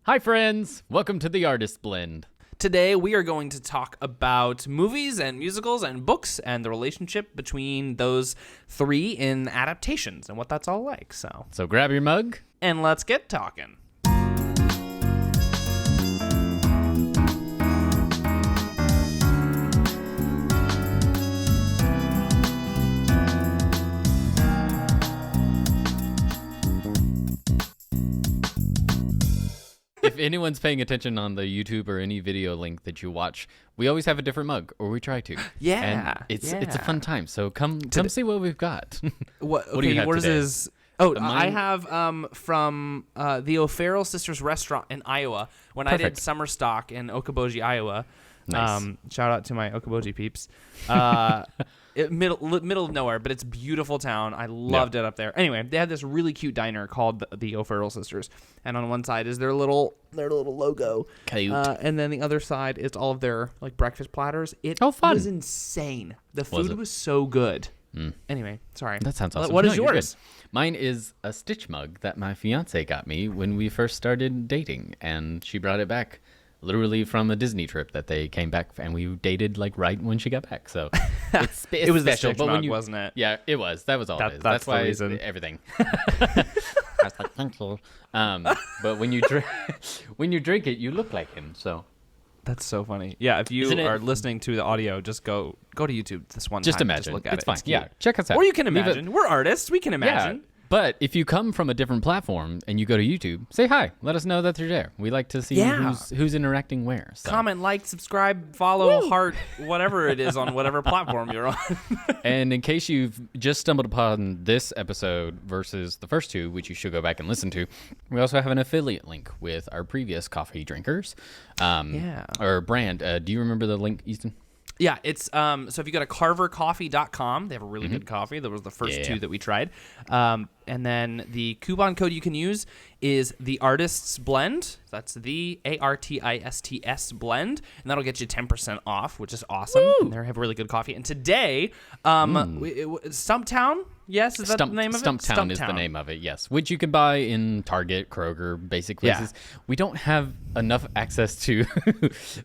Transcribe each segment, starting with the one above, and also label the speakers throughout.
Speaker 1: Hi, friends. Welcome to the Artist Blend.
Speaker 2: Today, we are going to talk about movies and musicals and books and the relationship between those three in adaptations and what that's all like.
Speaker 1: So grab your mug.
Speaker 2: And let's get talking.
Speaker 1: If anyone's paying attention on the YouTube or any video link that you watch, we always have a different mug, or we try to.
Speaker 2: Yeah,
Speaker 1: and it's a fun time. So come see what we've got.
Speaker 2: What
Speaker 1: do you have
Speaker 2: what is
Speaker 1: today?
Speaker 2: this? Oh, I have from the O'Farrell Sisters restaurant in Iowa when I did summer stock in Okoboji, Iowa.
Speaker 1: Nice.
Speaker 2: Shout out to my Okoboji peeps. Middle of nowhere, but it's a beautiful town. I loved it up there. Anyway, they had this really cute diner called the O'Farrell Sisters, and on one side is their little logo,
Speaker 1: Cute.
Speaker 2: and then the other side is all of their like breakfast platters. It
Speaker 1: fun.
Speaker 2: was insane. The food was so good. Anyway, sorry.
Speaker 1: That sounds awesome.
Speaker 2: What is yours?
Speaker 1: Mine is a Stitch mug that my fiance got me when we first started dating, and she brought it back literally from a Disney trip that they came back, and we dated like right when she got back. So it's
Speaker 2: it was
Speaker 1: special,
Speaker 2: the Stitch
Speaker 1: but
Speaker 2: mug,
Speaker 1: when you,
Speaker 2: wasn't it?
Speaker 1: Yeah, it was. That was all it is.
Speaker 2: That's
Speaker 1: why
Speaker 2: the reason.
Speaker 1: Everything. I was like, thank you. But when you drink it, you look like him. So
Speaker 2: That's so funny. Yeah, if you are listening to the audio, just go to YouTube this one
Speaker 1: just
Speaker 2: time.
Speaker 1: imagine.
Speaker 2: Just look at
Speaker 1: it's
Speaker 2: it.
Speaker 1: fine.
Speaker 2: It's
Speaker 1: Yeah, check us out.
Speaker 2: Or you can imagine. We're artists. We can imagine.
Speaker 1: Yeah. But if you come from a different platform and you go to YouTube, say hi. Let us know that you're there. We like to see who's interacting where. So.
Speaker 2: Comment, like, subscribe, follow, heart, whatever it is on whatever platform you're on.
Speaker 1: And in case you've just stumbled upon this episode versus the first two, which you should go back and listen to, we also have an affiliate link with our previous coffee drinkers. Or brand. Do you remember the link, Easton?
Speaker 2: Yeah, it's so if you go to carvercoffee.com, they have a really good coffee. That was the first two that we tried. And then the coupon code you can use is the Artists Blend. That's the ARTISTS blend, and that'll get you 10% off, which is awesome. And they have really good coffee. And today, Stumptown, yes, is that the name of it?
Speaker 1: Stumptown is the name of it, yes. Which you can buy in Target, Kroger, basic places. Yeah. We don't have enough access to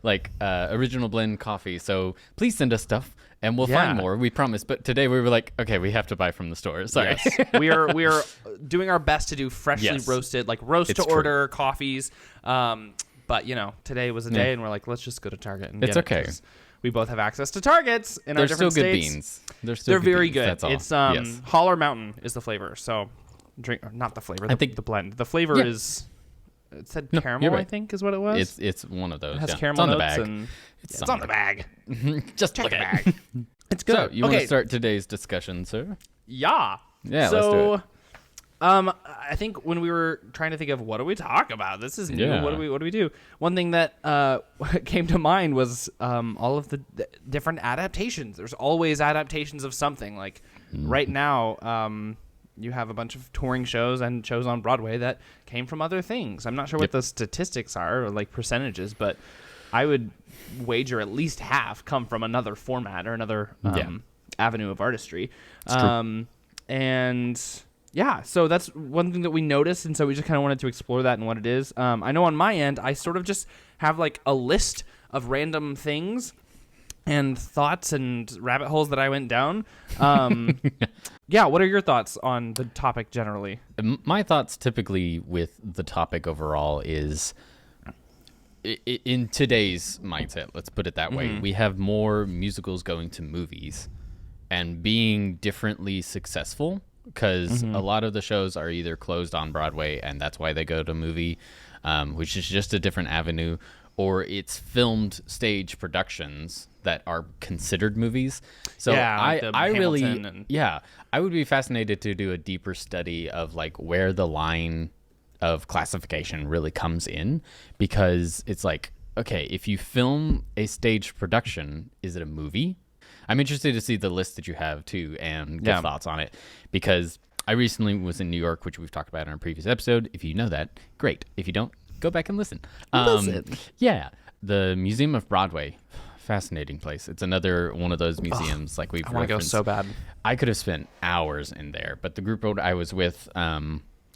Speaker 1: like original blend coffee, so please send us stuff. And we'll find more, we promise. But today we were like, okay, we have to buy from the store. Sorry.
Speaker 2: Yes. we are doing our best to do freshly roasted, like roast-to-order coffees. But, today was a day, and we're like, let's just go to Target and get it. It's okay. We both have access to Targets in our different states.
Speaker 1: They're still good beans. They're
Speaker 2: very good.
Speaker 1: That's all.
Speaker 2: It's Holler Mountain is the flavor. So, not the flavor, I think the blend. The flavor is... It said caramel, right. I think, is what it was.
Speaker 1: It's one of those.
Speaker 2: It has caramel
Speaker 1: it's on
Speaker 2: notes
Speaker 1: the bag.
Speaker 2: And it's on the bag.
Speaker 1: Just
Speaker 2: check
Speaker 1: look
Speaker 2: the
Speaker 1: at
Speaker 2: bag. It's good.
Speaker 1: So you want to start today's discussion, sir?
Speaker 2: Yeah.
Speaker 1: Yeah.
Speaker 2: So,
Speaker 1: let's do it.
Speaker 2: I think when we were trying to think of what do we talk about, this is new. Yeah. What do we do? One thing that came to mind was all of the different adaptations. There's always adaptations of something. Like right now. You have a bunch of touring shows and shows on Broadway that came from other things. I'm not sure what the statistics are, or like percentages, but I would wager at least half come from another format or another avenue of artistry. And so that's one thing that we noticed, and so we just kind of wanted to explore that and what it is. I know on my end, I sort of just have like a list of random things and thoughts and rabbit holes that I went down. What are your thoughts on the topic generally?
Speaker 1: My thoughts typically with the topic overall is, in today's mindset, let's put it that way, we have more musicals going to movies and being differently successful, because a lot of the shows are either closed on Broadway, and that's why they go to movie, which is just a different avenue, or it's filmed stage productions that are considered movies. So I would be fascinated to do a deeper study of like where the line of classification really comes in, because it's like, okay, if you film a stage production, is it a movie? I'm interested to see the list that you have too and get thoughts on it, because I recently was in New York, which we've talked about in our previous episode. If you know that, great. If you don't, go back and listen. Yeah, the Museum of Broadway, fascinating place. It's another one of those museums I want to
Speaker 2: go so bad.
Speaker 1: I could have spent hours in there, but the group I was with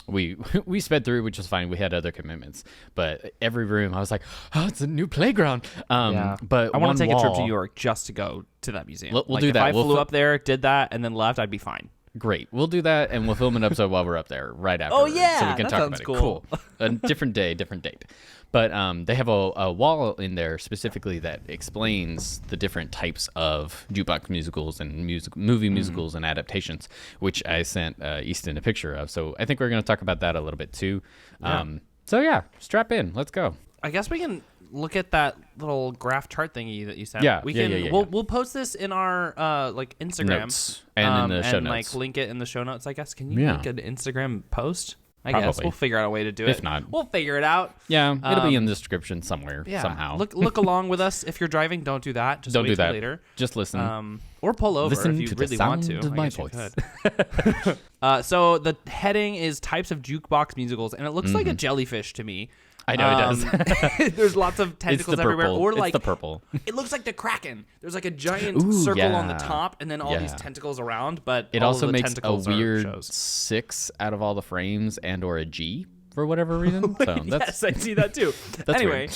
Speaker 1: we we sped through, which was fine. We had other commitments, but every room I was like, oh, it's a new playground. But
Speaker 2: I want to take a trip to
Speaker 1: wall-
Speaker 2: New York just to go to that museum.
Speaker 1: We'll
Speaker 2: like,
Speaker 1: do
Speaker 2: if
Speaker 1: that.
Speaker 2: I
Speaker 1: We'll
Speaker 2: flew up there, did that, and then left, I'd be fine.
Speaker 1: Great. We'll do that, and we'll film an episode while we're up there right after.
Speaker 2: Oh, yeah,
Speaker 1: so we can
Speaker 2: that
Speaker 1: talk
Speaker 2: sounds
Speaker 1: about
Speaker 2: cool.
Speaker 1: it. Cool. A different day, different date. But they have a wall in there specifically that explains the different types of jukebox musicals and movie musicals and adaptations, which I sent Easton a picture of. So I think we're going to talk about that a little bit too.
Speaker 2: Yeah.
Speaker 1: So yeah, strap in. Let's go.
Speaker 2: I guess we can look at that little graph chart thingy that you sent.
Speaker 1: Yeah,
Speaker 2: we
Speaker 1: yeah,
Speaker 2: can.
Speaker 1: yeah.
Speaker 2: We'll post this in our like Instagram
Speaker 1: Notes and in the show
Speaker 2: and
Speaker 1: notes.
Speaker 2: like link it in the show notes. I guess. Can you
Speaker 1: Yeah.
Speaker 2: link an Instagram post? I guess
Speaker 1: Probably.
Speaker 2: we'll figure out a way to do it.
Speaker 1: If not,
Speaker 2: we'll figure it out.
Speaker 1: Yeah, it'll be in the description somewhere
Speaker 2: Yeah.
Speaker 1: somehow.
Speaker 2: Look along with us. If you're driving, don't do that. Just
Speaker 1: Don't
Speaker 2: wait
Speaker 1: do
Speaker 2: till
Speaker 1: that.
Speaker 2: later.
Speaker 1: Just listen.
Speaker 2: Or pull over
Speaker 1: Listen
Speaker 2: if you
Speaker 1: to the
Speaker 2: really want to.
Speaker 1: sound of
Speaker 2: I
Speaker 1: my
Speaker 2: guess you
Speaker 1: voice.
Speaker 2: could. So the heading is types of jukebox musicals, and it looks like a jellyfish to me.
Speaker 1: I know it does.
Speaker 2: There's lots of
Speaker 1: It's
Speaker 2: tentacles
Speaker 1: the
Speaker 2: everywhere,
Speaker 1: purple.
Speaker 2: or
Speaker 1: It's
Speaker 2: like
Speaker 1: the purple.
Speaker 2: it looks like the Kraken. There's like a giant
Speaker 1: Ooh,
Speaker 2: circle on the
Speaker 1: yeah.
Speaker 2: top, and then all these
Speaker 1: Yeah.
Speaker 2: tentacles around. But
Speaker 1: It
Speaker 2: all
Speaker 1: also
Speaker 2: of the
Speaker 1: makes a
Speaker 2: tentacles are
Speaker 1: weird
Speaker 2: shows.
Speaker 1: 6 out of all the frames and or a G for whatever reason. So that's
Speaker 2: Yes, I see that too.
Speaker 1: That's
Speaker 2: Anyway,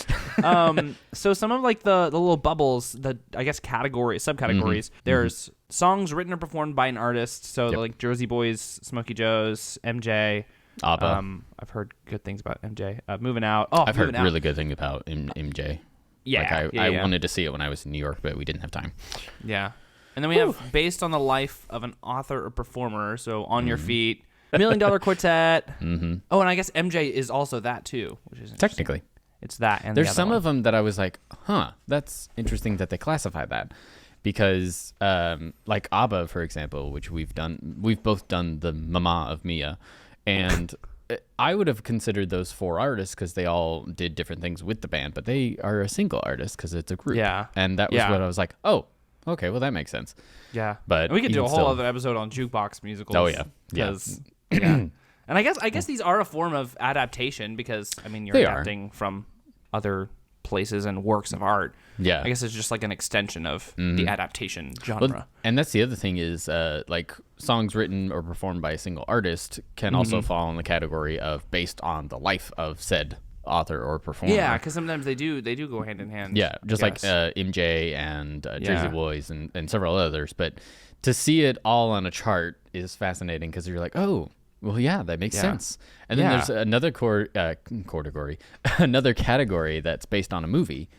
Speaker 2: so some of like the little bubbles, the I guess subcategories. There's songs written or performed by an artist. So
Speaker 1: Yep.
Speaker 2: like Jersey Boys, Smokey Joe's, MJ.
Speaker 1: ABBA.
Speaker 2: I've heard good things about MJ. Moving Out. Oh,
Speaker 1: I've
Speaker 2: Moving
Speaker 1: heard
Speaker 2: Out.
Speaker 1: really good things about MJ.
Speaker 2: Yeah,
Speaker 1: I wanted to see it when I was in New York, but we didn't have time.
Speaker 2: Yeah. And then we have based on the life of an author or performer. So On Your Feet, $1 Million Quartet. Oh, and I guess MJ is also that too, which is interesting.
Speaker 1: Technically.
Speaker 2: It's that and
Speaker 1: There's
Speaker 2: the other
Speaker 1: some
Speaker 2: one.
Speaker 1: of them that I was like, huh, that's interesting that they classify that. Because like ABBA, for example, which we've both done the Mama of Mia. And I would have considered those 4 artists because they all did different things with the band, but they are a single artist because it's a group.
Speaker 2: Yeah.
Speaker 1: And that was
Speaker 2: Yeah.
Speaker 1: what I was like, oh, okay, well, that makes sense.
Speaker 2: Yeah,
Speaker 1: But
Speaker 2: and we could do a
Speaker 1: even
Speaker 2: whole
Speaker 1: still-
Speaker 2: other episode on jukebox musicals.
Speaker 1: Oh, yeah. Yeah.
Speaker 2: 'cause- yeah. And I guess these are a form of adaptation because I mean you're
Speaker 1: They are.
Speaker 2: adapting from other places and works of art.
Speaker 1: Yeah.
Speaker 2: I guess it's just like an extension of the adaptation genre.
Speaker 1: Well, and that's the other thing is like songs written or performed by a single artist can also fall in the category of based on the life of said author or performer.
Speaker 2: Yeah, because sometimes they do go hand in hand.
Speaker 1: Yeah, just
Speaker 2: I
Speaker 1: like
Speaker 2: guess.
Speaker 1: MJ and Jersey
Speaker 2: Yeah.
Speaker 1: Boys and several others. But to see it all on a chart is fascinating because you're like, oh, well, yeah, that makes
Speaker 2: Yeah.
Speaker 1: sense. And then
Speaker 2: Yeah.
Speaker 1: there's another category, another category that's based on a movie,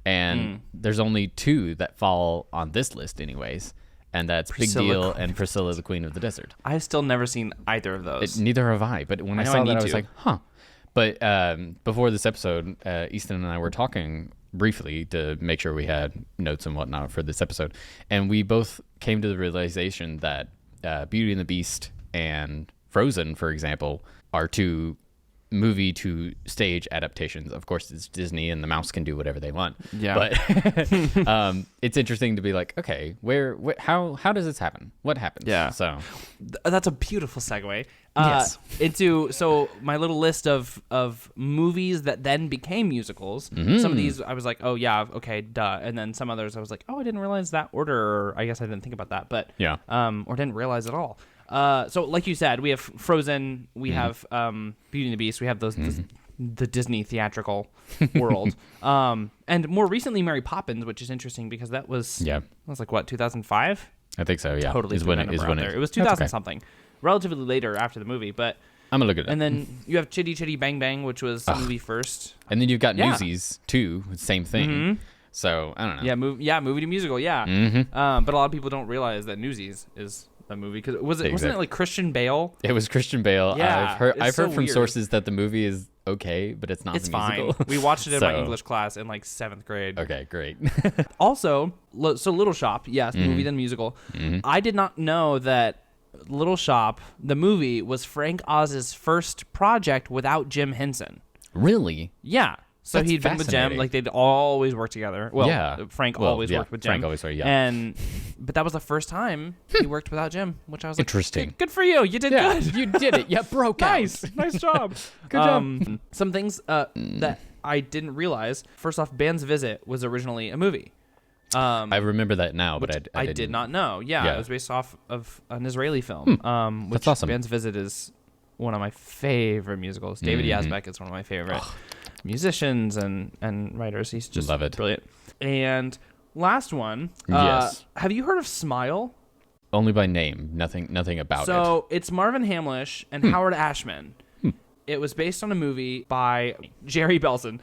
Speaker 1: and there's only 2 that fall on this list, anyways. And that's
Speaker 2: Priscilla
Speaker 1: Big Deal
Speaker 2: Queen
Speaker 1: and Priscilla, the Queen of the Desert.
Speaker 2: I've still never seen either of those.
Speaker 1: Neither have I. But when I
Speaker 2: know
Speaker 1: saw
Speaker 2: I
Speaker 1: that,
Speaker 2: need
Speaker 1: I was
Speaker 2: to.
Speaker 1: like, huh. But before this episode, Easton and I were talking briefly to make sure we had notes and whatnot for this episode. And we both came to the realization that Beauty and the Beast and Frozen, for example, are 2 movie to stage adaptations. Of course, it's Disney and the mouse can do whatever they want.
Speaker 2: Yeah.
Speaker 1: But it's interesting to be like, okay, how does this happen? What happens?
Speaker 2: Yeah.
Speaker 1: So
Speaker 2: That's a beautiful segue.
Speaker 1: Yes.
Speaker 2: So my little list of movies that then became musicals.
Speaker 1: Mm-hmm.
Speaker 2: Some of these I was like, oh yeah, okay, duh. And then some others I was like, oh, I didn't realize that order. Or I guess I didn't think about that. But
Speaker 1: Yeah.
Speaker 2: or didn't realize at all. So like you said, we have Frozen, we have Beauty and the Beast, we have those the Disney theatrical world, and more recently Mary Poppins, which is interesting because that was like what 2005.
Speaker 1: I think so. Yeah.
Speaker 2: Totally
Speaker 1: is
Speaker 2: threw
Speaker 1: when
Speaker 2: that
Speaker 1: it is
Speaker 2: number
Speaker 1: when
Speaker 2: out
Speaker 1: it.
Speaker 2: there. It was
Speaker 1: That's
Speaker 2: 2000
Speaker 1: okay.
Speaker 2: something, relatively later after the movie. But
Speaker 1: I'm gonna look at it.
Speaker 2: and then you have Chitty Chitty Bang Bang, which was the movie first.
Speaker 1: And then you've got
Speaker 2: Yeah.
Speaker 1: Newsies too, same thing. So I don't know.
Speaker 2: Yeah, movie to musical. Yeah, but a lot of people don't realize that Newsies is a movie because wasn't it like Christian Bale?
Speaker 1: It was Christian Bale.
Speaker 2: Yeah,
Speaker 1: I've heard
Speaker 2: it's so
Speaker 1: from
Speaker 2: weird.
Speaker 1: sources that the movie is okay, but it's not
Speaker 2: It's
Speaker 1: the musical.
Speaker 2: fine. We watched it in my
Speaker 1: So-
Speaker 2: English class in like 7th grade.
Speaker 1: Okay, great.
Speaker 2: Also, so Little Shop, yes, movie then musical. I did not know that Little Shop, the movie, was Frank Oz's first project without Jim Henson.
Speaker 1: Really?
Speaker 2: Yeah. So
Speaker 1: That's
Speaker 2: he'd been with Jim,
Speaker 1: fascinating.
Speaker 2: like they'd always worked together. Well,
Speaker 1: Yeah.
Speaker 2: Frank
Speaker 1: Well,
Speaker 2: always
Speaker 1: yeah,
Speaker 2: worked with Jim.
Speaker 1: Frank always worked, yeah.
Speaker 2: But that was the first time he worked without Jim, which I was like,
Speaker 1: Interesting.
Speaker 2: Good for you. You did
Speaker 1: Yeah,
Speaker 2: good.
Speaker 1: you did it. You broke
Speaker 2: Nice.
Speaker 1: out.
Speaker 2: Nice job.
Speaker 1: Good job.
Speaker 2: Some things that I didn't realize. First off, Band's Visit was originally a movie.
Speaker 1: I remember that now, but I
Speaker 2: did not know. Yeah,
Speaker 1: Yeah.
Speaker 2: it was based off of an Israeli film. Which
Speaker 1: That's awesome.
Speaker 2: Band's Visit is one of my favorite musicals. David Yazbek is one of my favorite musicians and writers. He's just brilliant. And last one.
Speaker 1: Yes.
Speaker 2: Have you heard of Smile?
Speaker 1: Only by name, nothing about it.
Speaker 2: So it's Marvin Hamlish and Howard Ashman. It was based on a movie by Jerry Belson.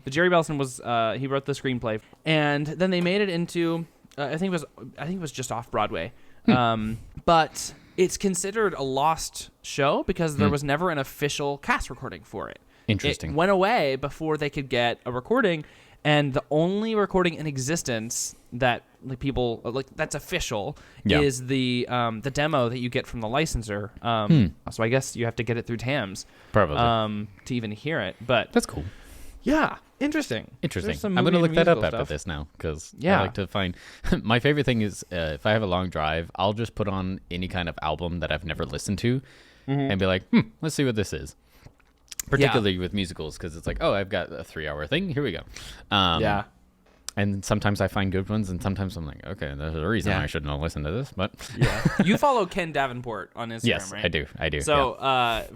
Speaker 2: Jerry Belson was he wrote the screenplay, and then they made it into I think it was just off Broadway. But it's considered a lost show because there was never an official cast recording for it.
Speaker 1: Interesting.
Speaker 2: It went away before they could get a recording, and the only recording in existence that people that's official is the demo that you get from the licensor. So I guess you have to get it through TAMS
Speaker 1: probably
Speaker 2: to even hear it. But
Speaker 1: that's cool.
Speaker 2: Yeah, interesting.
Speaker 1: I'm going to look that up after this now because I like to find. My favorite thing is if I have a long drive, I'll just put on any kind of album that I've never listened to and be like, let's see what this is. Particularly with musicals, because it's like, oh, I've got a 3-hour thing. Here we go. And sometimes I find good ones, and sometimes I'm like, okay, there's a reason I shouldn't have listened to this. But
Speaker 2: you follow Ken Davenport on Instagram,
Speaker 1: yes,
Speaker 2: right?
Speaker 1: I do.
Speaker 2: So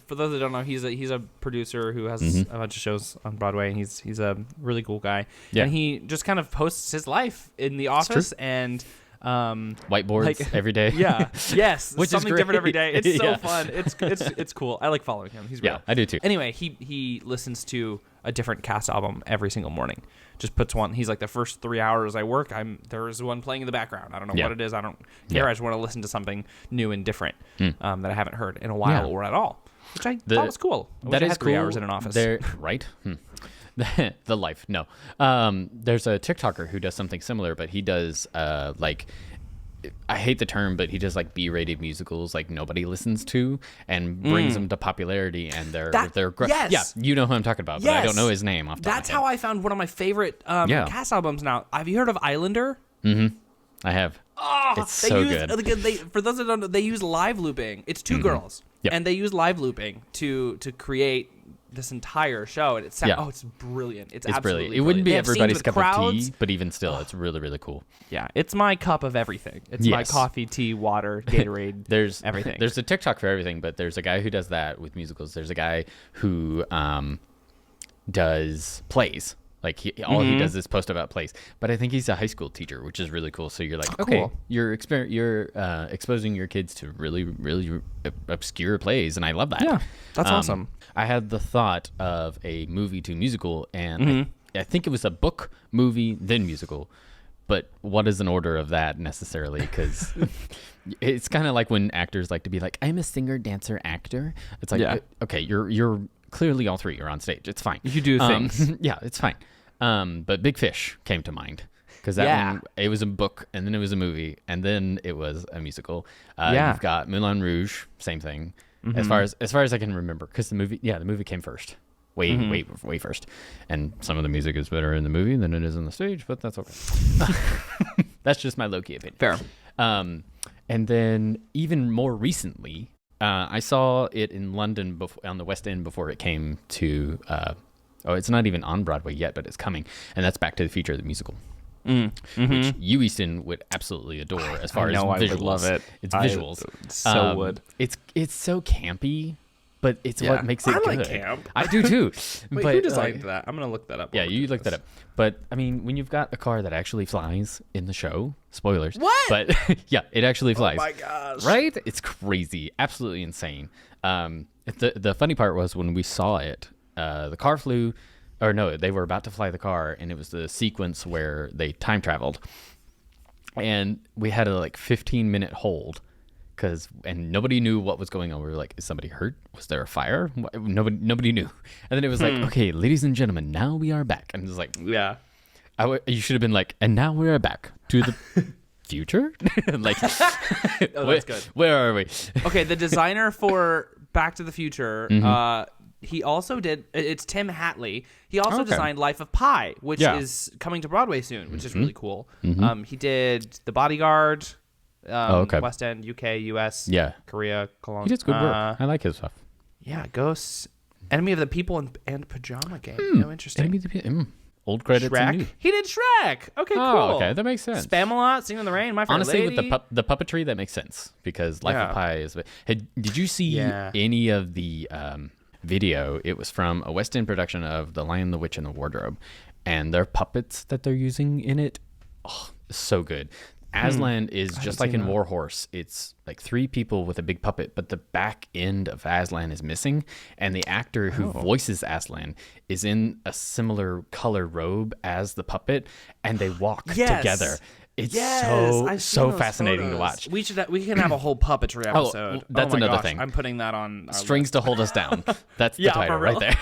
Speaker 2: for those that don't know, he's a producer who has a bunch of shows on Broadway, and he's a really cool guy. Yeah. And he just kind of posts his life in the office and
Speaker 1: whiteboards every day.
Speaker 2: Yes,
Speaker 1: which
Speaker 2: something
Speaker 1: is
Speaker 2: different every day. It's so fun. It's cool. I like following him. He's real.
Speaker 1: Yeah, I do too.
Speaker 2: Anyway, he listens to a different cast album every single morning. Just puts one. He's like, the first 3 hours I work, there's one playing in the background. I don't know what it is. I don't care. I just want to listen to something new and different that I haven't heard in a while or at all, which I thought was cool.
Speaker 1: That is
Speaker 2: 3
Speaker 1: cool.
Speaker 2: hours in an office.
Speaker 1: Right? The life. No. There's a TikToker who does something similar, but he does I hate the term, but he does like B-rated musicals like nobody listens to and brings them to popularity, and they're
Speaker 2: yes.
Speaker 1: Yeah, you know who I'm talking about, but I don't know his name off the top of my head.
Speaker 2: That's how I found one of my favorite cast albums now. Have you heard of Islander?
Speaker 1: I have.
Speaker 2: Oh,
Speaker 1: it's so good.
Speaker 2: For those that don't know, they use live looping. It's two girls, and they use live looping to create this entire show, and it's brilliant. It's absolutely
Speaker 1: brilliant. It wouldn't be everybody's cup of tea, but even still, it's really, really cool.
Speaker 2: Yeah, it's my cup of everything. It's my coffee, tea, water, Gatorade.
Speaker 1: There's
Speaker 2: everything.
Speaker 1: There's a TikTok for everything, but there's a guy who does that with musicals. There's a guy who does plays. Like he does is post about plays, but I think he's a high school teacher, which is really cool. So you're like, okay, cool. You're exposing your kids to really, really obscure plays, and I love that.
Speaker 2: Yeah, that's awesome.
Speaker 1: I had the thought of a movie to musical, and I think it was a book, movie, then musical. But what is an order of that necessarily? Because it's kind of like when actors like to be like, I'm a singer, dancer, actor. It's like, okay, you're clearly all three. You're on stage. It's fine.
Speaker 2: You do things.
Speaker 1: Yeah, it's fine. But Big Fish came to mind because that one, it was a book, and then it was a movie, and then it was a musical. You've got Moulin Rouge, same thing. As far as I can remember, because the movie came first. Way first. And some of the music is better in the movie than it is on the stage, but that's okay. That's just my low-key opinion.
Speaker 2: Fair.
Speaker 1: And then even more recently, I saw it in London on the West End before it came to... it's not even on Broadway yet, but it's coming. And that's Back to the Future, the musical. Which you, Easton, would absolutely adore as far as visuals.
Speaker 2: I would love it.
Speaker 1: It's visuals.
Speaker 2: Would.
Speaker 1: It's so campy, but it's what makes it good.
Speaker 2: I like camp.
Speaker 1: I do too.
Speaker 2: Wait,
Speaker 1: but,
Speaker 2: who designed that? I'm gonna look that up.
Speaker 1: Yeah, you look that up. But I mean, when you've got a car that actually flies in the show, spoilers.
Speaker 2: What?
Speaker 1: But yeah, it actually flies.
Speaker 2: Oh my gosh!
Speaker 1: Right? It's crazy, absolutely insane. The funny part was when we saw it, the car flew, or no, they were about to fly the car, and it was the sequence where they time traveled, and we had a 15-minute hold. And nobody knew what was going on. We were like, is somebody hurt? Was there a fire? Nobody knew. And then it was like, okay, ladies and gentlemen, now we are back. And it was like, you should have been like, and now we are back to the future?
Speaker 2: That's good.
Speaker 1: Where are we?
Speaker 2: Okay, the designer for Back to the Future, he also did, it's Tim Hatley. He also designed Life of Pi, which is coming to Broadway soon, which is really cool. He did The Bodyguard, West End, UK, US, Korea, Cologne.
Speaker 1: He does good work. I like his stuff.
Speaker 2: Yeah, Ghosts, Enemy of the People, and Pajama Game. Interesting.
Speaker 1: Enemy of the People. Old credits and new.
Speaker 2: He did Shrek. Okay, cool.
Speaker 1: Oh, okay, that makes sense.
Speaker 2: Spamalot, Singing in the Rain, My Fair
Speaker 1: Honestly,
Speaker 2: Lady.
Speaker 1: with the puppetry, that makes sense because Life of Pi is. Did you see any of the video? It was from a West End production of The Lion, the Witch, and the Wardrobe, and their puppets that they're using in it, so good. Aslan is just like in Warhorse. It's like 3 people with a big puppet, but the back end of Aslan is missing, and the actor who voices Aslan is in a similar color robe as the puppet, and they walk together. It's so fascinating to watch.
Speaker 2: We can have a whole puppetry episode.
Speaker 1: That's another thing.
Speaker 2: I'm putting that on our
Speaker 1: Strings
Speaker 2: list.
Speaker 1: to Hold Us Down. That's the title right there.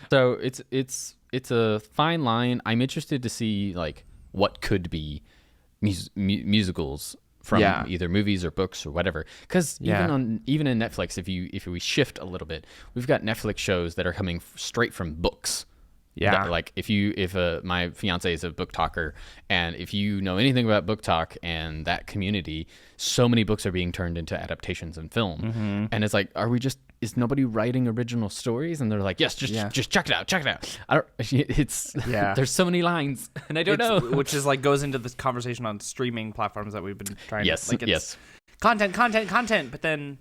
Speaker 1: So it's a fine line. I'm interested to see like what could be musicals from either movies or books or whatever, because even in Netflix, if we shift a little bit, we've got Netflix shows that are coming straight from books. Like if my fiance is a book talker, and if you know anything about book talk and that community, so many books are being turned into adaptations and film, and it's like, is nobody writing original stories? And they're like, yes, just check it out. There's so many lines, and I don't know,
Speaker 2: which is like goes into this conversation on streaming platforms that we've been trying.
Speaker 1: Yes,
Speaker 2: content, but then.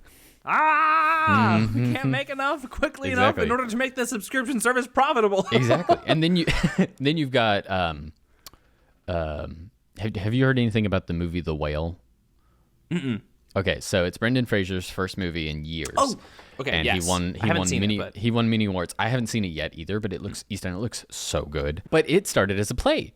Speaker 2: We can't make enough quickly enough in order to make the subscription service profitable.
Speaker 1: Exactly. And then you've got have you heard anything about the movie The Whale? Okay, so it's Brendan Fraser's first movie in years.
Speaker 2: Oh, okay.
Speaker 1: And
Speaker 2: yes.
Speaker 1: he won many awards. I haven't seen it yet either, but it looks so good. But it started as a play.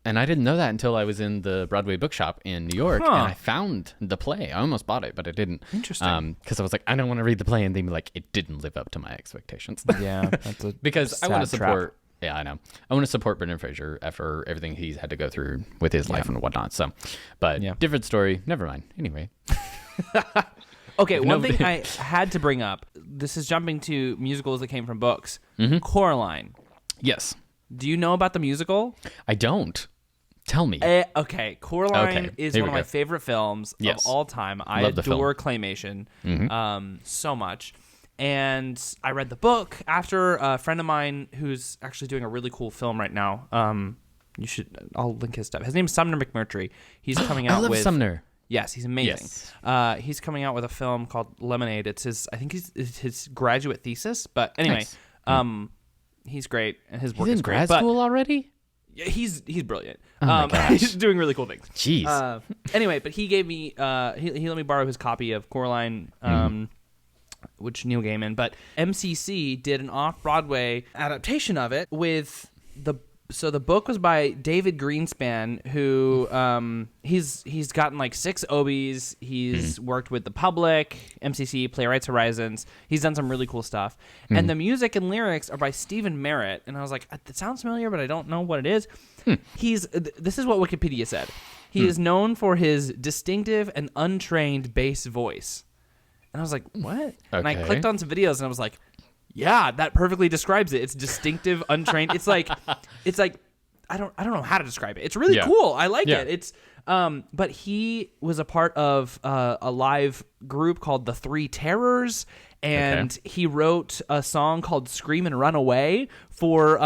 Speaker 1: And I didn't know that until I was in the Broadway bookshop in New York, and I found the play. I almost bought it, but I didn't.
Speaker 2: Interesting.
Speaker 1: Because I was like, I don't want to read the play, and then be like, it didn't live up to my expectations.
Speaker 2: Yeah, that's
Speaker 1: because I want to support. Yeah, I know. I want to support Brendan Fraser after everything he's had to go through with his life and whatnot. So, but different story. Never mind. Anyway.
Speaker 2: Okay, one thing I had to bring up. This is jumping to musicals that came from books. Coraline.
Speaker 1: Yes.
Speaker 2: Do you know about the musical?
Speaker 1: I don't. Tell me.
Speaker 2: Okay, Coraline is one of my favorite films of all time. I adore claymation so much. And I read the book after a friend of mine who's actually doing a really cool film right now. I'll link his stuff. His name's Sumner McMurtry. He's coming out with
Speaker 1: Sumner.
Speaker 2: Yes, he's amazing. Yes. He's coming out with a film called Lemonade. It's his graduate thesis. But anyway, he's great, and his work is great.
Speaker 1: He's in grad school already?
Speaker 2: He's brilliant.
Speaker 1: Oh my gosh.
Speaker 2: He's doing really cool things.
Speaker 1: Jeez.
Speaker 2: Anyway, but he gave me he let me borrow his copy of Coraline, which Neil Gaiman. But MCC did an off-Broadway adaptation of it with the book was by David Greenspan, who he's gotten like 6 Obies. He's worked with the Public, MCC, Playwrights Horizons. He's done some really cool stuff. And the music and lyrics are by Stephen Merritt. And I was like, that sounds familiar, but I don't know what it is. This is what Wikipedia said. He is known for his distinctive and untrained bass voice. And I was like, what? Okay. And I clicked on some videos and I was like, yeah, that perfectly describes it. It's distinctive, untrained. It's like I don't know how to describe it. It's really cool. I like it. It's but he was a part of a live group called the Three Terrors, and he wrote a song called "Scream and Run Away" for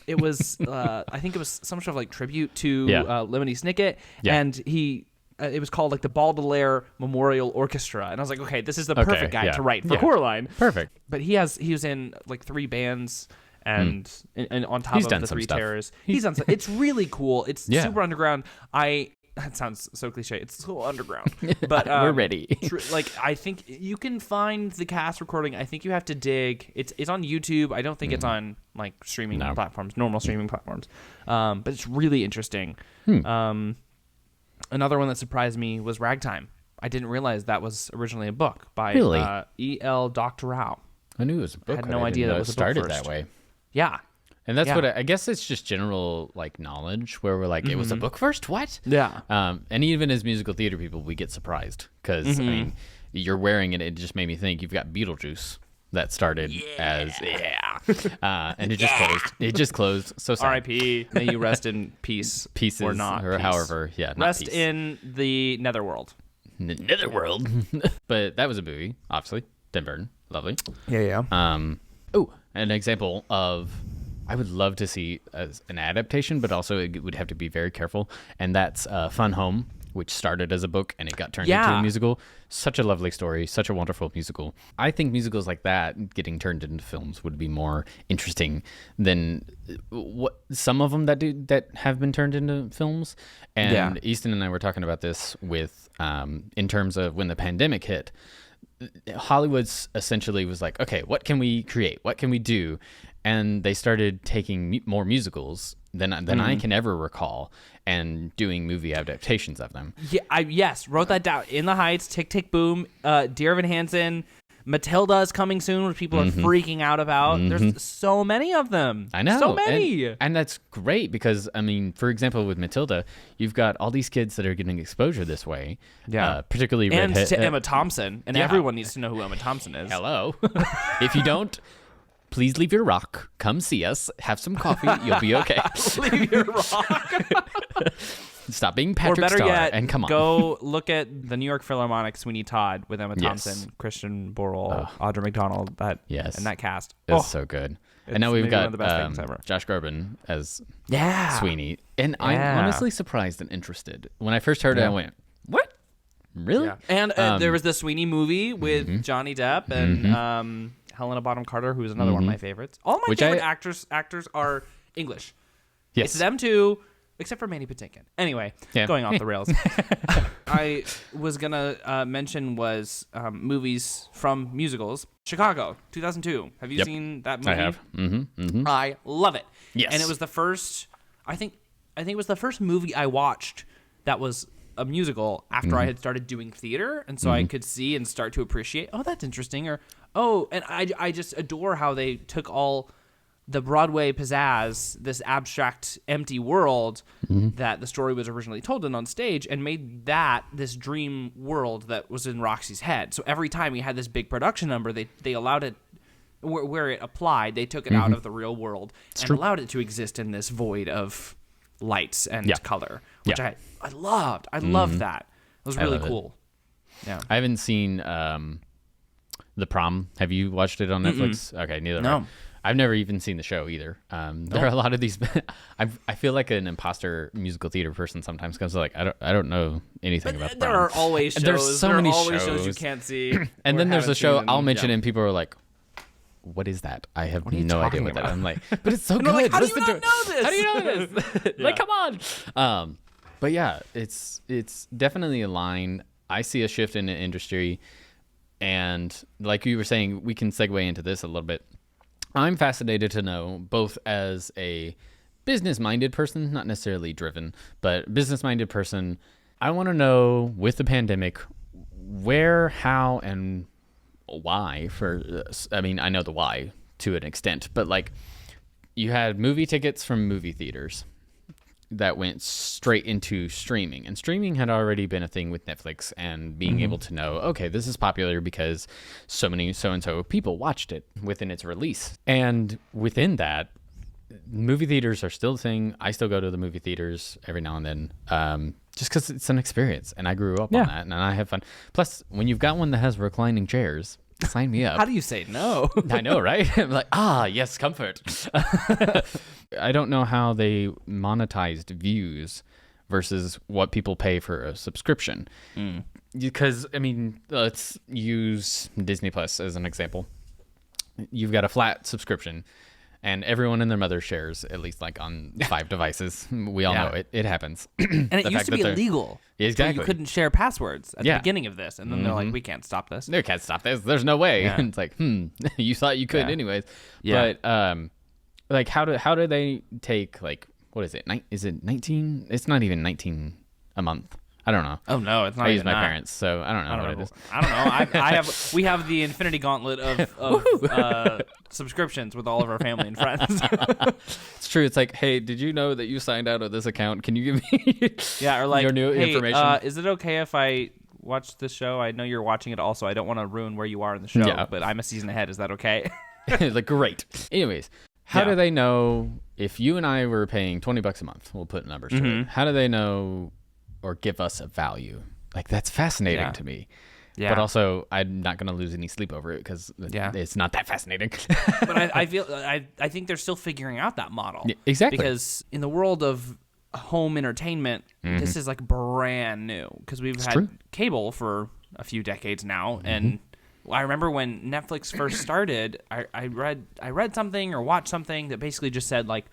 Speaker 2: it was I think it was some sort of like tribute to Lemony Snicket, and he. It was called like the Baudelaire Memorial Orchestra, and I was like, okay, this is the perfect guy to write for Coraline.
Speaker 1: Perfect.
Speaker 2: But he was in like 3 bands, and on top of the Three Terrors, he's done. It's really cool. It's super underground. That sounds so cliche. It's so underground, but
Speaker 1: we're ready.
Speaker 2: I think you can find the cast recording. I think you have to dig. It's on YouTube. I don't think it's on like streaming platforms, normal streaming platforms. But it's really interesting. Another one that surprised me was Ragtime. I didn't realize that was originally a book by E.L. Doctorow.
Speaker 1: I knew it was a book.
Speaker 2: I had no idea that it was a book
Speaker 1: started
Speaker 2: first.
Speaker 1: that way.
Speaker 2: Yeah.
Speaker 1: And that's what I guess it's just general like knowledge where we're like, it was a book first? What?
Speaker 2: Yeah.
Speaker 1: And even as musical theater people, we get surprised because I mean, you're wearing it. It just made me think you've got Beetlejuice that started as and it just closed. It just closed. So sorry.
Speaker 2: R.I.P. May you rest in peace,
Speaker 1: pieces
Speaker 2: or not,
Speaker 1: or
Speaker 2: peace.
Speaker 1: However, not
Speaker 2: rest
Speaker 1: peace.
Speaker 2: in the netherworld.
Speaker 1: Netherworld. But that was a movie, obviously. Tim Burton, lovely.
Speaker 2: Yeah.
Speaker 1: An example of I would love to see as an adaptation, but also it would have to be very careful. And that's Fun Home, which started as a book and it got turned into a musical. Such a lovely story, such a wonderful musical. I think musicals like that getting turned into films would be more interesting than what some of them that have been turned into films. And Easton and I were talking about this with in terms of when the pandemic hit. Hollywood's essentially was like, okay, what can we create? What can we do? And they started taking more musicals than I can ever recall and doing movie adaptations of them.
Speaker 2: Yeah, wrote that down. In the Heights, Tick Tick Boom, Dear Evan Hansen, Matilda is coming soon, which people are freaking out about. There's so many of them.
Speaker 1: I know.
Speaker 2: So many.
Speaker 1: And that's great because, I mean, for example, with Matilda, you've got all these kids that are getting exposure this way. Yeah. Particularly
Speaker 2: redhead. And to Emma Thompson. And everyone needs to know who Emma Thompson is.
Speaker 1: Hello. If you don't, please leave your rock. Come see us. Have some coffee. You'll be okay.
Speaker 2: Leave your rock.
Speaker 1: Stop being Patrick
Speaker 2: Or better
Speaker 1: Star
Speaker 2: yet,
Speaker 1: and come on.
Speaker 2: Go look at the New York Philharmonic Sweeney Todd with Emma Thompson, Christian Borle, Audra McDonald, and that cast.
Speaker 1: It's so good. And now we've got
Speaker 2: one of the best things ever.
Speaker 1: Josh Groban as Sweeney. And I'm honestly surprised and interested. When I first heard it, I went, what? Really?
Speaker 2: Yeah. And there was the Sweeney movie with Johnny Depp and Helena Bonham Carter, who's another one of my favorites. All my favorite actors are English.
Speaker 1: Yes.
Speaker 2: It's them too, except for Mandy Patinkin. Anyway, going off the rails. I was going to mention was movies from musicals. Chicago, 2002. Have you seen that movie?
Speaker 1: I have.
Speaker 2: I love it.
Speaker 1: Yes.
Speaker 2: And it was the first, I think it was the first movie I watched that was a musical after I had started doing theater, and so I could see and start to appreciate, oh, that's interesting, or and I just adore how they took all the Broadway pizzazz, this abstract empty world that the story was originally told in on stage, and made that this dream world that was in Roxy's head. So every time we had this big production number, they allowed it where it applied, they took it out of the real world and allowed it to exist in this void of lights and color, which I loved. I loved that. It was really cool. Yeah.
Speaker 1: I haven't seen The Prom. Have you watched it on Netflix? Okay, neither have I. I've never even seen the show either. There are a lot of these. I feel like an imposter musical theater person sometimes because like I don't know anything about the Prom.
Speaker 2: There are always shows.
Speaker 1: There's so many
Speaker 2: shows you can't see.
Speaker 1: And then there's a show I'll mention and people are like, what is that? I have no idea what that is. I'm like, but it's so good.
Speaker 2: Like, how do you not know this?
Speaker 1: How do you know this? Like, come on. But yeah, it's definitely a line. I see a shift in the industry. And like you were saying, we can segue into this a little bit. I'm fascinated to know, both as a business-minded person, not necessarily driven, but business-minded person, I want to know, with the pandemic, where, how, and why I mean, I know the why to an extent, but like you had movie tickets from movie theaters that went straight into streaming, and streaming had already been a thing with Netflix and being able to know, okay, this is popular because so many so-and-so people watched it within its release. And within that, movie theaters are still a thing. I still go to the movie theaters every now and then, just because it's an experience, and I grew up on that, and I have fun. Plus, when you've got one that has reclining chairs, sign me up.
Speaker 2: How do you say no?
Speaker 1: I know, right? I'm like, yes, comfort. I don't know how they monetized views versus what people pay for a subscription. Because, I mean, let's use Disney Plus as an example. You've got a flat subscription, and everyone and their mother shares at least like on 5 devices. We all know it. It happens.
Speaker 2: And it used to be illegal.
Speaker 1: Exactly.
Speaker 2: So you couldn't share passwords at the beginning of this. And then they're like, we can't stop this.
Speaker 1: They can't stop this. There's no way. And it's like, you thought you could anyways. Yeah. But like how do they take like, what is it? Is it 19? It's not even 19 a month. I don't know.
Speaker 2: Oh no, it's not.
Speaker 1: I use my parents, so I don't know what it is.
Speaker 2: I don't know. We have the infinity gauntlet of subscriptions with all of our family and friends.
Speaker 1: It's true. It's like, hey, did you know that you signed out of this account? Can you give me
Speaker 2: or like,
Speaker 1: your new information?
Speaker 2: Is it okay if I watch this show? I know you're watching it also. I don't want to ruin where you are in the show, but I'm a season ahead. Is that okay?
Speaker 1: Like, great. Anyways, how do they know if you and I were paying $20 a month? We'll put numbers to it. How do they know or give us a value? Like, that's fascinating to me. But also, I'm not going to lose any sleep over it because it's not that fascinating.
Speaker 2: But I think they're still figuring out that model.
Speaker 1: Yeah, exactly.
Speaker 2: Because in the world of home entertainment, this is like brand new because we've had cable for a few decades now. And I remember when Netflix first started, I read something or watched something that basically just said, like,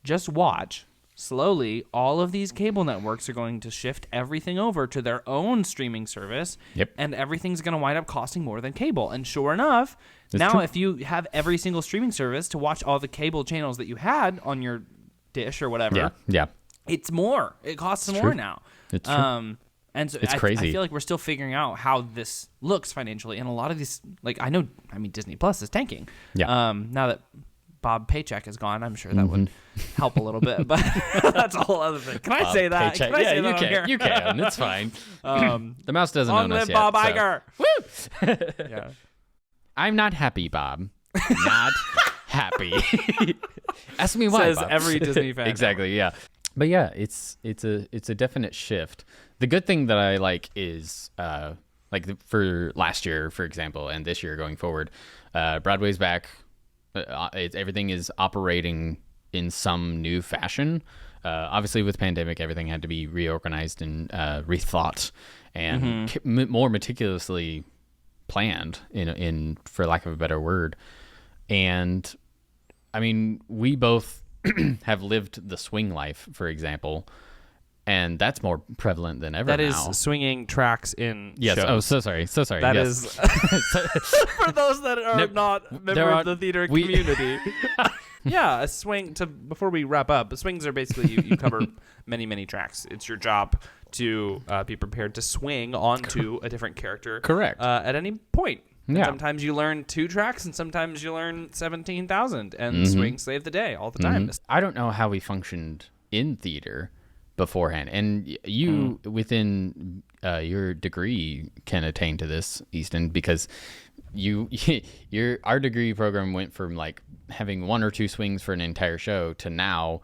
Speaker 2: just watch. Slowly, all of these cable networks are going to shift everything over to their own streaming service, and everything's going to wind up costing more than cable. And sure enough, if you have every single streaming service to watch all the cable channels that you had on your dish or whatever, it's more. It costs more now. It's true. And so
Speaker 1: it's crazy.
Speaker 2: I feel like we're still figuring out how this looks financially, and a lot of these, like Disney Plus is tanking.
Speaker 1: Yeah.
Speaker 2: Now that Bob Paycheck is gone, I'm sure that would help a little bit, but that's a whole other thing. Can I say that?
Speaker 1: Paycheck.
Speaker 2: Can I say that
Speaker 1: you
Speaker 2: on here?
Speaker 1: can. You can. It's fine. The mouse doesn't own us yet.
Speaker 2: Bob Iger.
Speaker 1: Woo!
Speaker 2: Yeah.
Speaker 1: I'm not happy, Bob. Not happy. Ask me why,
Speaker 2: Says
Speaker 1: Bob.
Speaker 2: every Disney fan.
Speaker 1: Exactly. Yeah. But yeah, it's a definite shift. The good thing that I like is for last year, for example, and this year going forward, Broadway's back. Everything is operating in some new fashion. Obviously, with pandemic, everything had to be reorganized and rethought and more meticulously planned, in for lack of a better word. And I mean, we both have lived the swing life, for example, and that's more prevalent than ever now.
Speaker 2: That is swinging tracks in
Speaker 1: shows. Oh, so sorry.
Speaker 2: That is for those that are not members of the theater community. Yeah, a swing. Before we wrap up, swings are basically you cover many, many tracks. It's your job to be prepared to swing onto a different character.
Speaker 1: Correct.
Speaker 2: At any point.
Speaker 1: Yeah.
Speaker 2: Sometimes you learn 2 tracks, and sometimes you learn 17,000, and swings save the day all the time.
Speaker 1: I don't know how we functioned in theater beforehand, and you within your degree can attain to this, Easton, because our degree program went from like having 1 or 2 swings for an entire show to now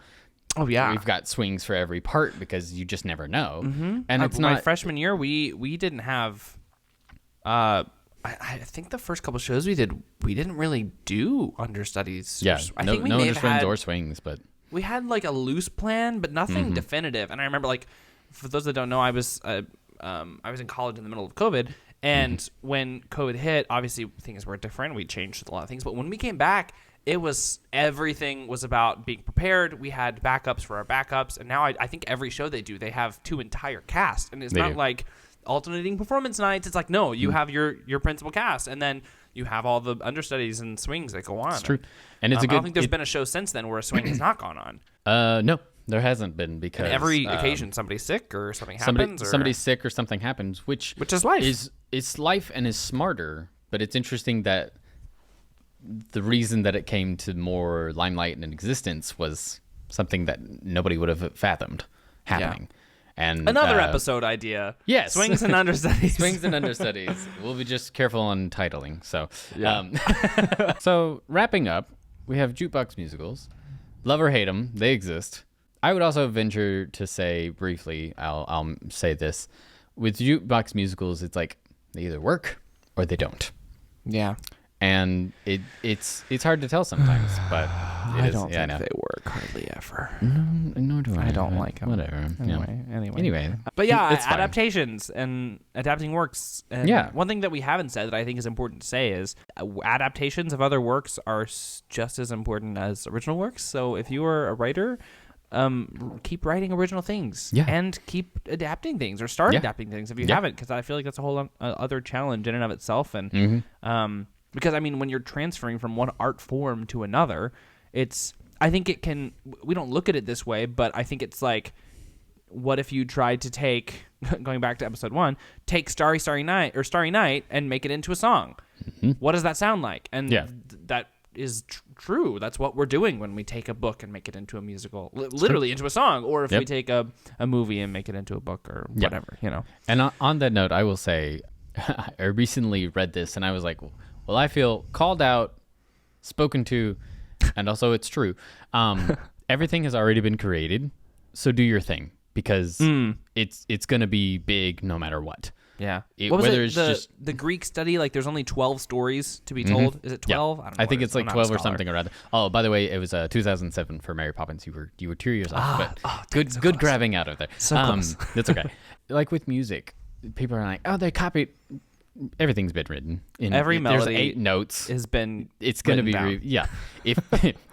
Speaker 1: we've got swings for every part because you just never know. And it's not
Speaker 2: my freshman year we didn't have I think the first couple shows we didn't really do understudies. I think we
Speaker 1: no
Speaker 2: may
Speaker 1: underswings
Speaker 2: have had,
Speaker 1: or swings, but
Speaker 2: we had like a loose plan, but nothing definitive. And I remember, like, for those that don't know, I was in college in the middle of COVID, and when COVID hit, obviously things were different. We changed a lot of things, but when we came back, everything was about being prepared. We had backups for our backups, and now I think every show they have 2 entire cast, and it's not like alternating performance nights. It's like, no, you have your principal cast, and then you have all the understudies and swings that go on.
Speaker 1: It's true. And it's
Speaker 2: I don't think there's been a show since then where a swing has not gone on.
Speaker 1: No, there hasn't been, because
Speaker 2: and every occasion somebody's sick or something happens.
Speaker 1: Somebody's sick or something happens, which
Speaker 2: is life.
Speaker 1: It's life and is smarter. But it's interesting that the reason that it came to more limelight and existence was something that nobody would have fathomed happening. Yeah. And
Speaker 2: another episode idea.
Speaker 1: Yes.
Speaker 2: Swings and understudies.
Speaker 1: Swings and understudies. We'll be just careful on titling. So, so wrapping up, we have jukebox musicals. Love or hate them, they exist. I would also venture to say briefly, I'll say this. With jukebox musicals, it's like they either work or they don't.
Speaker 2: Yeah.
Speaker 1: And it's hard to tell sometimes, but
Speaker 2: I don't think they work hardly ever.
Speaker 1: No, do I.
Speaker 2: I don't like them.
Speaker 1: Whatever.
Speaker 2: Anyway. But yeah, adaptations and adapting works. And one thing that we haven't said that I think is important to say is adaptations of other works are just as important as original works. So if you are a writer, keep writing original things and keep adapting things, or start adapting things if you haven't, because I feel like that's a whole other challenge in and of itself. And because, I mean, when you're transferring from one art form to another, I think it can, we don't look at it this way, but I think it's like, what if you tried to take, going back to episode 1, take Starry Night and make it into a song? What does that sound like? And that is true. That's what we're doing when we take a book and make it into a musical, literally into a song, or if we take a movie and make it into a book or whatever, you know. And
Speaker 1: on that note, I will say, I recently read this and I was like, well, I feel called out, spoken to, and also it's true. Everything has already been created, so do your thing, because it's going to be big no matter what.
Speaker 2: Yeah.
Speaker 1: It,
Speaker 2: What was
Speaker 1: whether
Speaker 2: it?
Speaker 1: it's
Speaker 2: The,
Speaker 1: just
Speaker 2: the Greek study, like there's only 12 stories to be told. Is it 12? I don't know.
Speaker 1: I think
Speaker 2: what it
Speaker 1: it's
Speaker 2: is.
Speaker 1: like
Speaker 2: I'm not a
Speaker 1: 12 or
Speaker 2: scholar.
Speaker 1: something around. Oh, by the way, it was 2007 for Mary Poppins. You were 2 years off, but
Speaker 2: dang, so
Speaker 1: good
Speaker 2: close.
Speaker 1: grabbing out of there.
Speaker 2: So close.
Speaker 1: That's okay. Like with music, people are like, oh, they copied. Everything's been written.
Speaker 2: Every melody
Speaker 1: There's 8 notes.
Speaker 2: has been
Speaker 1: It's going to be
Speaker 2: down.
Speaker 1: yeah. If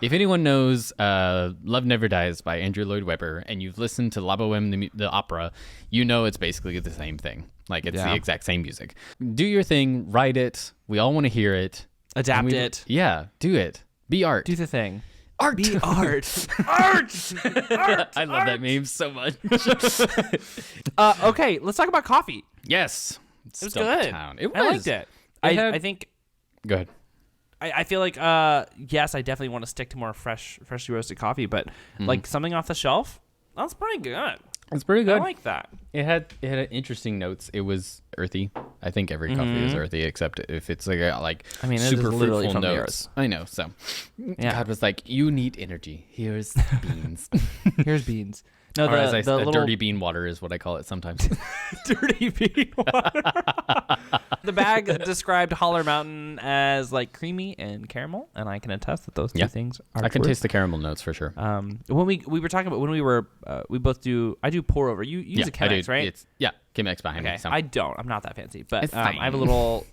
Speaker 1: if anyone knows "Love Never Dies" by Andrew Lloyd Webber and you've listened to La Boheme the opera, you know it's basically the same thing. Like it's the exact same music. Do your thing, write it. We all want to hear it.
Speaker 2: Adapt it.
Speaker 1: Yeah, do it. Be art.
Speaker 2: Do the thing.
Speaker 1: Art.
Speaker 2: Be art. Art.
Speaker 1: I love that meme so much.
Speaker 2: Okay, let's talk about coffee.
Speaker 1: Yes.
Speaker 2: It was good.
Speaker 1: It was.
Speaker 2: I liked it. I think.
Speaker 1: Go ahead.
Speaker 2: I feel like yes, I definitely want to stick to more freshly roasted coffee, but like something off the shelf, that's pretty good.
Speaker 1: It's pretty good.
Speaker 2: I like that.
Speaker 1: It had interesting notes. It was earthy. I think every coffee is earthy, except if it's like
Speaker 2: I mean, it
Speaker 1: super
Speaker 2: is literally
Speaker 1: fruitful
Speaker 2: from the
Speaker 1: notes. I know. So
Speaker 2: Yeah.
Speaker 1: God was like, you need energy. Here's beans.
Speaker 2: Here's beans. No,
Speaker 1: Or as I
Speaker 2: the
Speaker 1: said,
Speaker 2: little
Speaker 1: dirty bean water is what I call it sometimes.
Speaker 2: dirty bean water. The bag described Holler Mountain as like creamy and caramel, and I can attest that those two things are
Speaker 1: I can
Speaker 2: true.
Speaker 1: taste the caramel notes for sure.
Speaker 2: When we were talking about when we were we both do I do pour over. You use a Chemex, right?
Speaker 1: It's Chemex behind me.
Speaker 2: Okay,
Speaker 1: So.
Speaker 2: I don't. I'm not that fancy, but
Speaker 1: It's
Speaker 2: I
Speaker 1: fine.
Speaker 2: have a little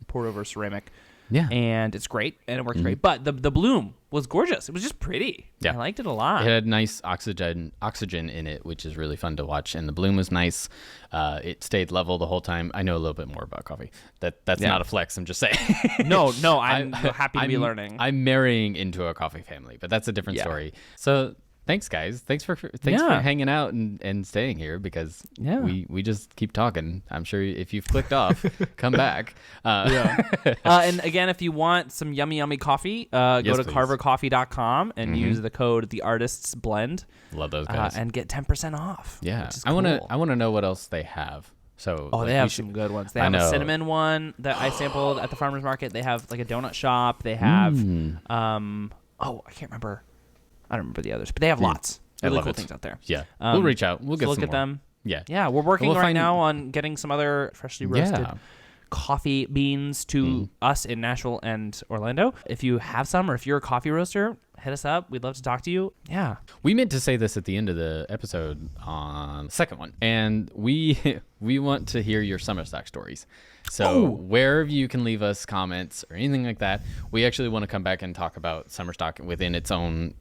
Speaker 2: pour over ceramic.
Speaker 1: Yeah.
Speaker 2: And it's great, and it works great. But the bloom was gorgeous. It was just pretty.
Speaker 1: Yeah.
Speaker 2: I liked it a lot.
Speaker 1: It had nice oxygen in it, which is really fun to watch. And the bloom was nice. It stayed level the whole time. I know a little bit more about coffee. That's not a flex. I'm just saying.
Speaker 2: No, I'm happy to be learning.
Speaker 1: I'm marrying into a coffee family, but that's a different story. So thanks, guys. Thanks for hanging out and staying here because we just keep talking. I'm sure if you've clicked off, come back.
Speaker 2: And again, if you want some yummy coffee, go to
Speaker 1: please.
Speaker 2: carvercoffee.com and use the code TheArtistsBlend.
Speaker 1: Love those guys.
Speaker 2: And get 10% off.
Speaker 1: Yeah,
Speaker 2: which is
Speaker 1: I
Speaker 2: cool.
Speaker 1: want to know what else they have. So
Speaker 2: Oh, they have some good ones. They have a cinnamon one that I sampled at the farmer's market. They have like a donut shop. They have, I can't remember. I don't remember the others, but they have lots. Really
Speaker 1: love
Speaker 2: cool
Speaker 1: it.
Speaker 2: things out there.
Speaker 1: Yeah, we'll reach out. We'll get
Speaker 2: look
Speaker 1: some
Speaker 2: at
Speaker 1: more.
Speaker 2: them.
Speaker 1: Yeah,
Speaker 2: Yeah, we're working
Speaker 1: We'll
Speaker 2: right
Speaker 1: find-
Speaker 2: now on getting some other freshly roasted coffee beans to us in Nashville and Orlando. If you have some, or if you're a coffee roaster, hit us up. We'd love to talk to you. Yeah.
Speaker 1: We meant to say this at the end of the episode on the second one, and we want to hear your summer stock stories. So wherever you can leave us comments or anything like that, we actually want to come back and talk about summer stock within its own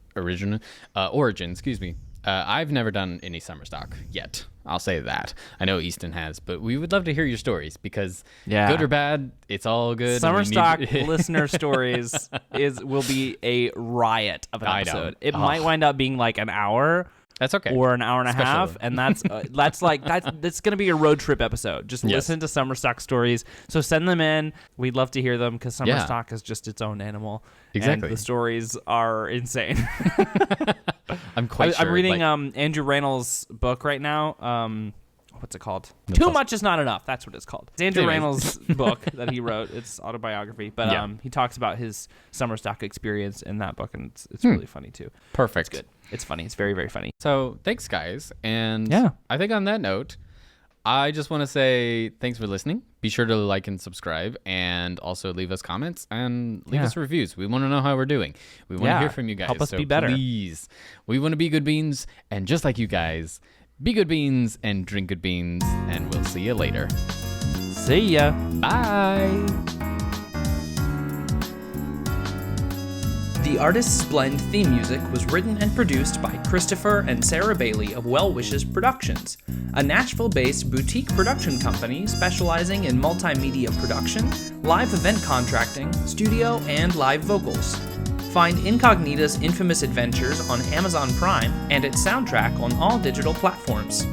Speaker 1: origin. Excuse me. I've never done any summer stock yet. I'll say that. I know Easton has, but we would love to hear your stories because good or bad, it's all good.
Speaker 2: Summer stock listener stories will be a riot of an episode. It might wind up being like an hour.
Speaker 1: That's okay.
Speaker 2: Or an hour and a half, and that's going to be a road trip episode. Just listen to summer stock stories. So send them in. We'd love to hear them because summer stock is just its own animal.
Speaker 1: Exactly.
Speaker 2: And the stories are insane.
Speaker 1: I'm quite sure.
Speaker 2: I'm reading Andrew Reynolds' book right now. What's it called? Too Much Is Not Enough. That's what it's called. It's Andrew Reynolds' book that he wrote. It's autobiography, but he talks about his summer stock experience in that book, and it's really funny too.
Speaker 1: Perfect.
Speaker 2: It's good. It's funny. It's very, very funny.
Speaker 1: So thanks, guys. And
Speaker 2: Yeah.
Speaker 1: I think on that note, I just want to say thanks for listening. Be sure to like and subscribe and also leave us comments and leave us reviews. We want to know how we're doing. We want to hear from you guys.
Speaker 2: Help us be better.
Speaker 1: Please. We want to be good beans. And just like you guys, be good beans and drink good beans. And we'll see you later.
Speaker 2: See ya.
Speaker 1: Bye.
Speaker 2: The Artist's Blend theme music was written and produced by Christopher and Sarah Bailey of Well Wishes Productions, a Nashville-based boutique production company specializing in multimedia production, live event contracting, studio, and live vocals. Find Incognita's infamous adventures on Amazon Prime and its soundtrack on all digital platforms.